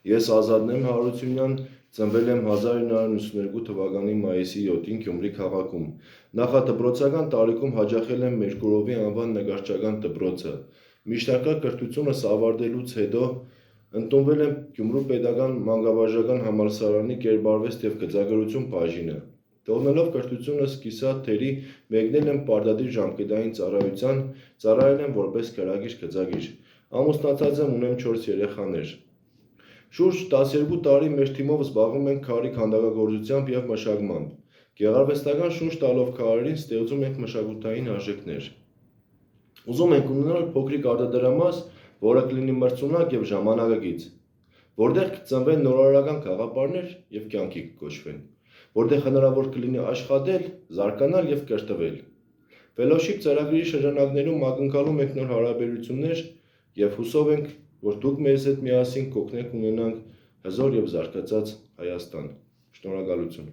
Ես Ազատն եմ Հարությունյան, ծնվել եմ 1992 թվականի մայիսի 7-ին Գյումրի քաղաքում։ Նախադպրոցական տարիքում հաճախել եմ Մերկուրովի անվան նկարչական դպրոցը։ Միջնակարգ կրթությունս ավարտելուց հետո ընդունվել եմ Գյումրու պետական մանկավարժական համալսարանի կերպարվեստ և գծագրություն բաժինը։ Թողնելով կրթությունս կիսաթերի մեկնել եմ պարտադիր ժամկետային ծառայության, ծառայել եմ որպես գրագիր գծագիր։ Ամուսնացած եմ, ունեմ 4 երեխաներ։ Շուրջ 12 տարի մեր թիմով զբաղվում ենք քարի քանդակագործությամբ և մշակմամբ։ Գեղարվեստական շունչ տալով քարերին ստեղծում ենք մշակութային արժեքներ։ Ուզում ենք ունենալ փոքրիկ արտադրամաս, որը կլինի մրցունակ և ժամանակակից, որտեղ կծնվեն նորարարական գաղափարներ և կյանքի կկոչվեն, որտեղ հնարավոր կլինի աշխատել, զարգանալ և կրթվել։ Ֆելոուշիփ ծրագրի շրջանակներում ակնկալում ենք նոր հարաբերություններ և հուսով ենք, որ դուք մեզ հետ միասին կօգնեք ունենանք հզոր և զարգացած Հայաստան։ Շնորհակալություն։